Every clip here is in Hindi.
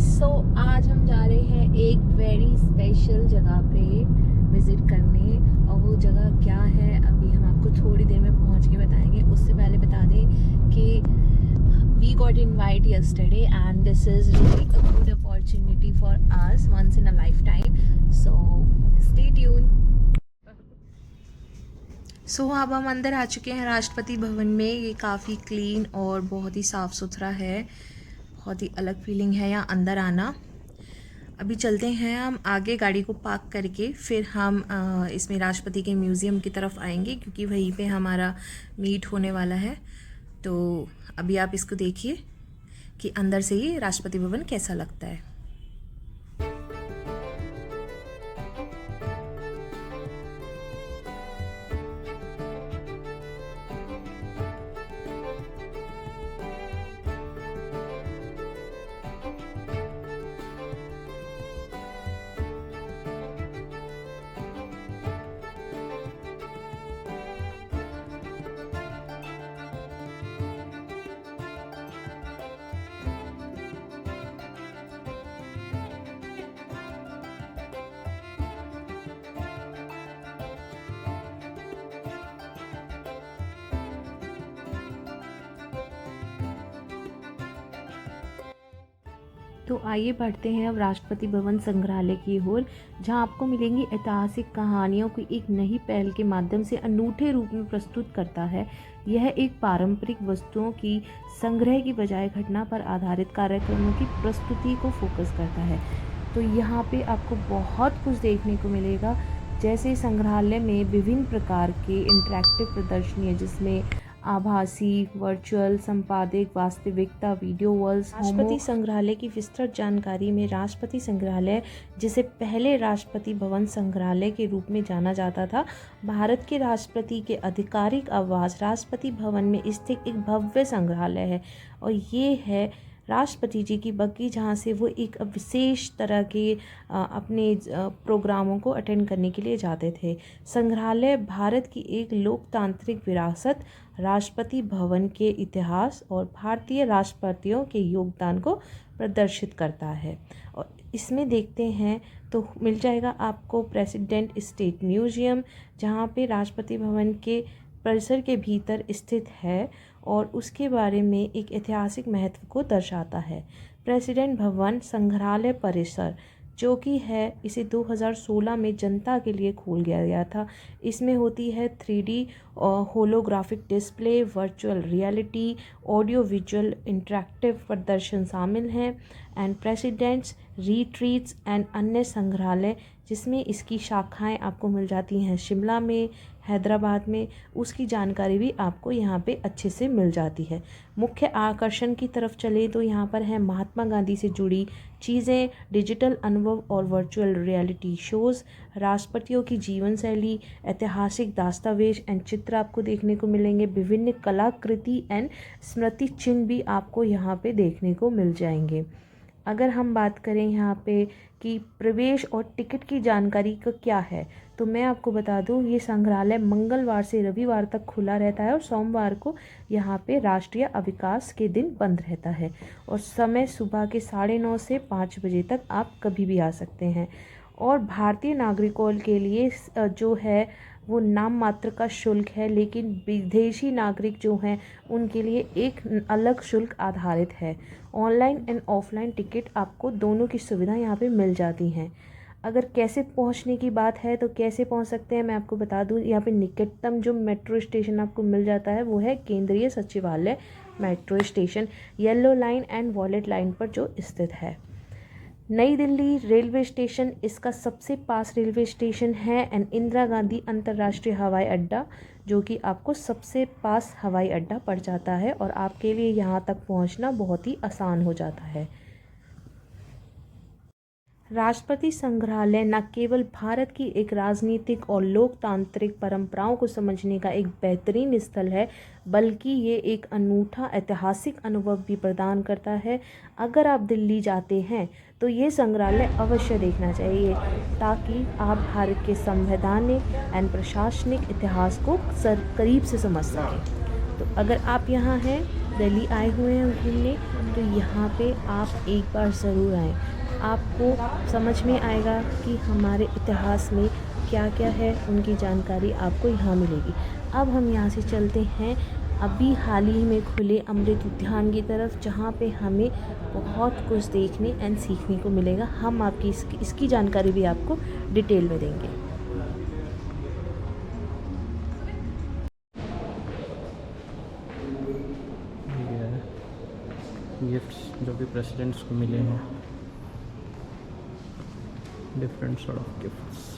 सो आज हम जा रहे हैं एक वेरी स्पेशल जगह पे विजिट करने, और वो जगह क्या है अभी हम आपको थोड़ी देर में पहुंच के बताएंगे। उससे पहले बता दें कि we got invite yesterday and this is really a good opportunity for us once in a lifetime, so stay tune. So अब हम अंदर आ चुके हैं राष्ट्रपति भवन में। ये काफ़ी क्लीन और बहुत ही साफ़ सुथरा है, बहुत ही अलग फीलिंग है यहाँ अंदर आना। अभी चलते हैं हम आगे, गाड़ी को पार्क करके फिर हम इसमें राष्ट्रपति के म्यूज़ियम की तरफ आएंगे, क्योंकि वहीं पे हमारा मीट होने वाला है। तो अभी आप इसको देखिए कि अंदर से ये राष्ट्रपति भवन कैसा लगता है। तो आइए बढ़ते हैं अब राष्ट्रपति भवन संग्रहालय की ओर, जहां आपको मिलेंगी ऐतिहासिक कहानियों की एक नई पहल के माध्यम से अनूठे रूप में प्रस्तुत करता है। यह एक पारंपरिक वस्तुओं की संग्रह की बजाय घटना पर आधारित कार्यक्रमों की प्रस्तुति को फोकस करता है। तो यहाँ पे आपको बहुत कुछ देखने को मिलेगा, जैसे संग्रहालय में विभिन्न प्रकार के इंटरैक्टिव प्रदर्शनी है, जिसमें आभासी, वर्चुअल, संपादित, वास्तविकता, वीडियो वर्ल्ड्स। राष्ट्रपति संग्रहालय की विस्तृत जानकारी में राष्ट्रपति संग्रहालय, जिसे पहले राष्ट्रपति भवन संग्रहालय के रूप में जाना जाता था, भारत के राष्ट्रपति के आधिकारिक आवास राष्ट्रपति भवन में स्थित एक भव्य संग्रहालय है। और ये है राष्ट्रपति जी की बग्गी, जहाँ से वो एक विशेष तरह के अपने प्रोग्रामों को अटेंड करने के लिए जाते थे। संग्रहालय भारत की एक लोकतांत्रिक विरासत, राष्ट्रपति भवन के इतिहास और भारतीय राष्ट्रपतियों के योगदान को प्रदर्शित करता है। और इसमें देखते हैं तो मिल जाएगा आपको प्रेसिडेंट स्टेट म्यूजियम, जहाँ पे राष्ट्रपति भवन के परिसर के भीतर स्थित है और उसके बारे में एक ऐतिहासिक महत्व को दर्शाता है। प्रेसिडेंट भवन संग्रहालय परिसर, जो कि है, इसे 2016 में जनता के लिए खोल दिया गया था। इसमें होती है 3D holographic display, virtual reality, audio visual interactive प्रदर्शन शामिल हैं, एंड प्रेसिडेंट्स रिट्रीट्स एंड अन्य संग्रहालय, जिसमें इसकी शाखाएं आपको मिल जाती हैं शिमला में, हैदराबाद में। उसकी जानकारी भी आपको यहाँ पे अच्छे से मिल जाती है। मुख्य आकर्षण की तरफ चले तो यहाँ पर है महात्मा गांधी से जुड़ी चीज़ें, डिजिटल अनुभव और वर्चुअल रियलिटी शोज़, राष्ट्रपतियों की जीवन शैली, ऐतिहासिक दस्तावेज एंड चित्र आपको देखने को मिलेंगे। विभिन्न कलाकृति एंड स्मृति चिन्ह भी आपको यहाँ पे देखने को मिल जाएंगे। अगर हम बात करें यहाँ पे कि प्रवेश और टिकट की जानकारी का क्या है, तो मैं आपको बता दूँ, ये संग्रहालय मंगलवार से रविवार तक खुला रहता है और सोमवार को यहाँ पे राष्ट्रीय अवकाश के दिन बंद रहता है। और समय सुबह के 9:30 से 5 बजे तक आप कभी भी आ सकते हैं। और भारतीय नागरिकों के लिए जो है वो नाम मात्र का शुल्क है, लेकिन विदेशी नागरिक जो हैं उनके लिए एक अलग शुल्क आधारित है। ऑनलाइन एंड ऑफलाइन टिकट आपको दोनों की सुविधा यहाँ पे मिल जाती हैं। अगर कैसे पहुँचने की बात है तो कैसे पहुँच सकते हैं, मैं आपको बता दूँ। यहाँ पे निकटतम जो मेट्रो स्टेशन आपको मिल जाता है वो है केंद्रीय सचिवालय metro station, yellow line and violet line पर जो स्थित है। नई दिल्ली रेलवे स्टेशन इसका सबसे पास रेलवे स्टेशन है, एंड इंदिरा गांधी अंतर्राष्ट्रीय हवाई अड्डा, जो कि आपको सबसे पास हवाई अड्डा पड़ जाता है और आपके लिए यहाँ तक पहुँचना बहुत ही आसान हो जाता है। राष्ट्रपति संग्रहालय न केवल भारत की एक राजनीतिक और लोकतांत्रिक परंपराओं को समझने का एक बेहतरीन स्थल है, बल्कि ये एक अनूठा ऐतिहासिक अनुभव भी प्रदान करता है। अगर आप दिल्ली जाते हैं तो ये संग्रहालय अवश्य देखना चाहिए, ताकि आप भारत के संवैधानिक एंड प्रशासनिक इतिहास को करीब से समझ सकें। तो अगर आप यहाँ हैं, दिल्ली आए हुए हैं घूमने, तो यहाँ पे आप एक बार ज़रूर आएँ। आपको समझ में आएगा कि हमारे इतिहास में क्या क्या है, उनकी जानकारी आपको यहाँ मिलेगी। अब हम यहाँ से चलते हैं अभी हाल ही में खुले अमृत उद्यान की तरफ, जहाँ पे हमें बहुत कुछ देखने एंड सीखने को मिलेगा। हम आपकी इसकी जानकारी भी आपको डिटेल में देंगे। गिफ्ट्स जो भी प्रेसिडेंट्स को मिले हैं, different sort of gifts.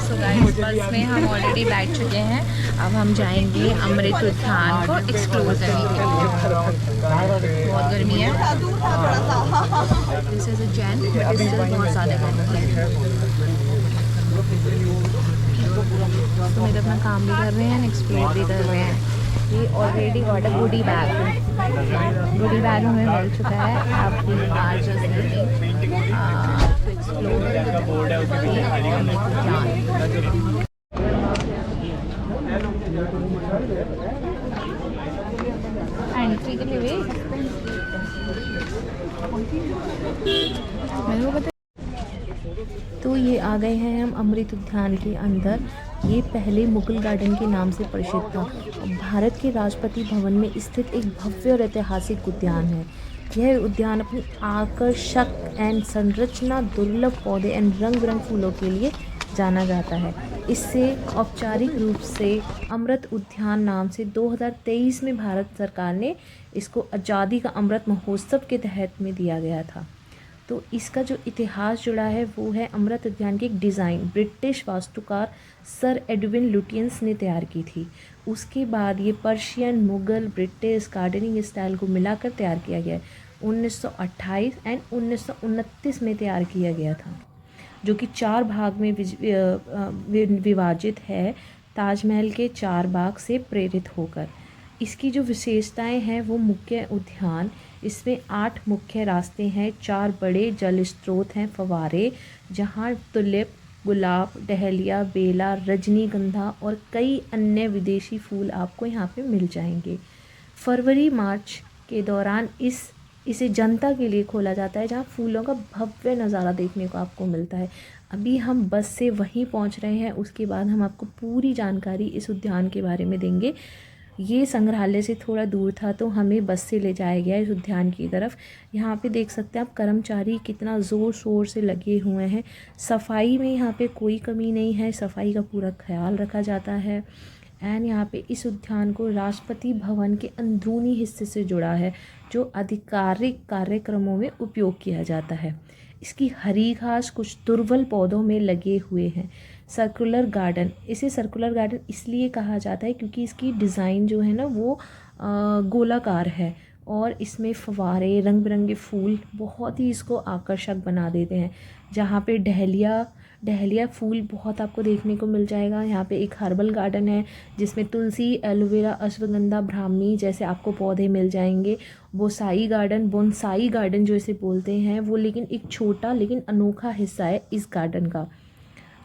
So guys, बस में हम ऑलरेडी बैठ चुके हैं। अब हम जाएंगे अमृत उद्यान को एक्सप्लोर करने के लिए। बहुत गर्मी है, this is a Jain, but still बहुत ज़्यादा गर्मी है। तो मेरे अपना काम भी कर रहे हैं, एक्सप्लोर भी कर रहे हैं। ये already got a goody bag हमें मिल चुका है। आप भी आज एंट्री के लिए मेरे को पता। तो ये आ गए हैं हम अमृत उद्यान के अंदर। ये पहले मुगल गार्डन के नाम से प्रसिद्ध था और भारत के राष्ट्रपति भवन में स्थित एक भव्य और ऐतिहासिक उद्यान है। यह उद्यान अपनी आकर्षक एंड संरचना, दुर्लभ पौधे एंड रंग बिरंगे फूलों के लिए जाना जाता है। इससे औपचारिक रूप से अमृत उद्यान नाम से 2023 में भारत सरकार ने इसको आज़ादी का अमृत महोत्सव के तहत में दिया गया था। तो इसका जो इतिहास जुड़ा है वो है अमृत उद्यान की एक डिज़ाइन ब्रिटिश वास्तुकार सर एडविन लुटियंस ने तैयार की थी। उसके बाद ये Persian, Mughal, British gardening style को मिलाकर तैयार किया गया है। 1928 एंड 1929 में तैयार किया गया था, जो कि 4 भाग में विभाजित है, ताजमहल के 4 भाग से प्रेरित होकर। इसकी जो विशेषताएं हैं वो मुख्य उद्यान, इसमें 8 मुख्य रास्ते हैं, 4 बड़े जल स्रोत हैं, फव्वारे, जहाँ टुलिप, गुलाब, डहलिया, बेला, रजनीगंधा और कई अन्य विदेशी फूल आपको यहाँ पे मिल जाएंगे। फरवरी मार्च के दौरान इसे जनता के लिए खोला जाता है, जहाँ फूलों का भव्य नज़ारा देखने को आपको मिलता है। अभी हम बस से वहीं पहुँच रहे हैं, उसके बाद हम आपको पूरी जानकारी इस उद्यान के बारे में देंगे। ये संग्रहालय से थोड़ा दूर था तो हमें बस से ले जाया गया इस उद्यान की तरफ। यहाँ पे देख सकते हैं आप कर्मचारी कितना ज़ोर शोर से लगे हुए हैं। सफाई में यहाँ पे कोई कमी नहीं है, सफाई का पूरा ख्याल रखा जाता है। एंड यहाँ पे इस उद्यान को राष्ट्रपति भवन के अंदरूनी हिस्से से जुड़ा है, जो आधिकारिक कार्यक्रमों में उपयोग किया जाता है। इसकी हरी घास कुछ दुर्लभ पौधों में लगे हुए हैं। सर्कुलर गार्डन, इसे सर्कुलर गार्डन इसलिए कहा जाता है क्योंकि इसकी डिज़ाइन जो है ना वो गोलाकार है और इसमें फव्वारे, रंग बिरंगे फूल बहुत ही इसको आकर्षक बना देते हैं। जहाँ पे डहलिया फूल बहुत आपको देखने को मिल जाएगा। यहाँ पे एक हर्बल गार्डन है जिसमें तुलसी, एलोवेरा, अश्वगंधा, ब्राह्मी जैसे आपको पौधे मिल जाएंगे। बोनसाई गार्डन जो इसे बोलते हैं वो लेकिन एक छोटा लेकिन अनोखा हिस्सा है इस गार्डन का।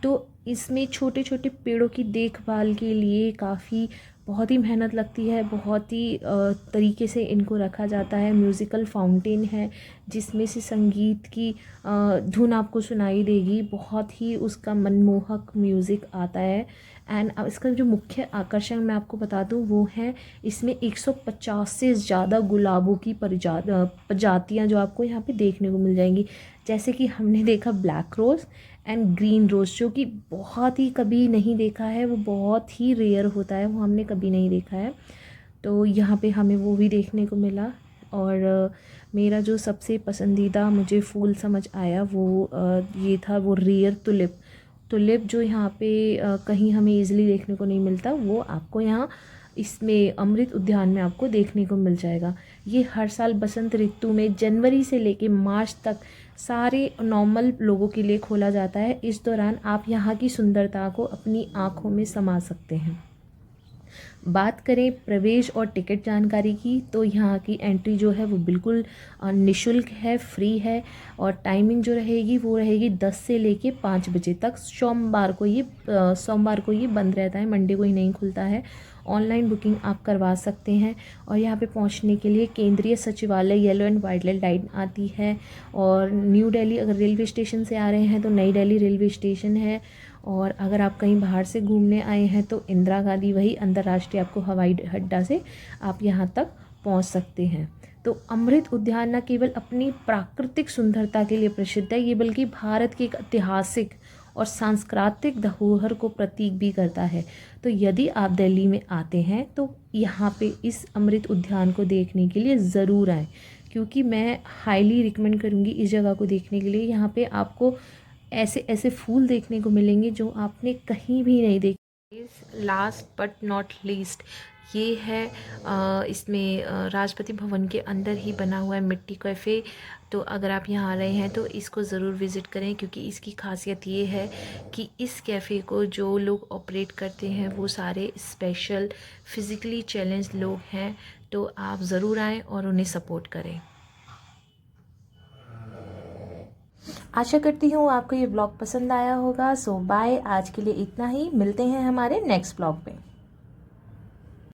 तो इसमें छोटे छोटे पेड़ों की देखभाल के लिए काफ़ी बहुत ही मेहनत लगती है, बहुत ही तरीके से इनको रखा जाता है। म्यूज़िकल फाउंटेन है जिसमें से संगीत की धुन आपको सुनाई देगी, बहुत ही उसका मनमोहक म्यूज़िक आता है। एंड इसका जो मुख्य आकर्षण मैं आपको बता दूं वो है इसमें 150 से ज़्यादा गुलाबों की प्रजातियाँ जो आपको यहाँ पे देखने को मिल जाएंगी। जैसे कि हमने देखा ब्लैक रोज़ एंड ग्रीन रोज़, जो कि बहुत ही कभी नहीं देखा है, वो बहुत ही रेयर होता है, वो हमने कभी नहीं देखा है। तो यहाँ पे हमें वो भी देखने को मिला। और मेरा जो सबसे पसंदीदा मुझे फूल समझ आया वो ये था, वो रेयर टुलिप। टुलिप जो यहाँ पे कहीं हमें इजीली देखने को नहीं मिलता, वो आपको यहाँ इसमें अमृत उद्यान में आपको देखने को मिल जाएगा। ये हर साल बसंत ऋतु में जनवरी से लेके मार्च तक सारे नॉर्मल लोगों के लिए खोला जाता है। इस दौरान आप यहाँ की सुंदरता को अपनी आँखों में समा सकते हैं। बात करें प्रवेश और टिकट जानकारी की, तो यहाँ की एंट्री जो है वो बिल्कुल निशुल्क है, फ्री है। और टाइमिंग जो रहेगी वो रहेगी 10 से लेके 5 बजे तक। सोमवार को ये बंद रहता है, मंडे को ही नहीं खुलता है। ऑनलाइन बुकिंग आप करवा सकते हैं। और यहाँ पे पहुँचने के लिए केंद्रीय सचिवालय येलो एंड वाइट लाइन आती है। और न्यू दिल्ली अगर रेलवे स्टेशन से आ रहे हैं तो नई दिल्ली रेलवे स्टेशन है। और अगर आप कहीं बाहर से घूमने आए हैं तो इंदिरा गांधी वही अंतर्राष्ट्रीय आपको हवाई अड्डा से आप यहाँ तक पहुँच सकते हैं। तो अमृत उद्यान न केवल अपनी प्राकृतिक सुंदरता के लिए प्रसिद्ध है, ये बल्कि भारत की एक ऐतिहासिक और सांस्कृतिक धरोहर को प्रतीक भी करता है। तो यदि आप दिल्ली में आते हैं तो यहाँ पे इस अमृत उद्यान को देखने के लिए ज़रूर आएँ, क्योंकि मैं हाईली रिकमेंड करूँगी इस जगह को देखने के लिए। यहाँ पे आपको ऐसे ऐसे फूल देखने को मिलेंगे जो आपने कहीं भी नहीं देखे। लास्ट बट नॉट लीस्ट, ये है इसमें राष्ट्रपति भवन के अंदर ही बना हुआ है मिट्टी कैफ़े। तो अगर आप यहाँ आ रहे हैं तो इसको ज़रूर विज़िट करें, क्योंकि इसकी खासियत ये है कि इस कैफ़े को जो लोग ऑपरेट करते हैं वो सारे स्पेशल फिज़िकली चैलेंज लोग हैं। तो आप ज़रूर आएँ और उन्हें सपोर्ट करें। आशा करती हूँ आपको ये ब्लॉग पसंद आया होगा। सो बाय, आज के लिए इतना ही। मिलते हैं हमारे नेक्स्ट ब्लॉग में।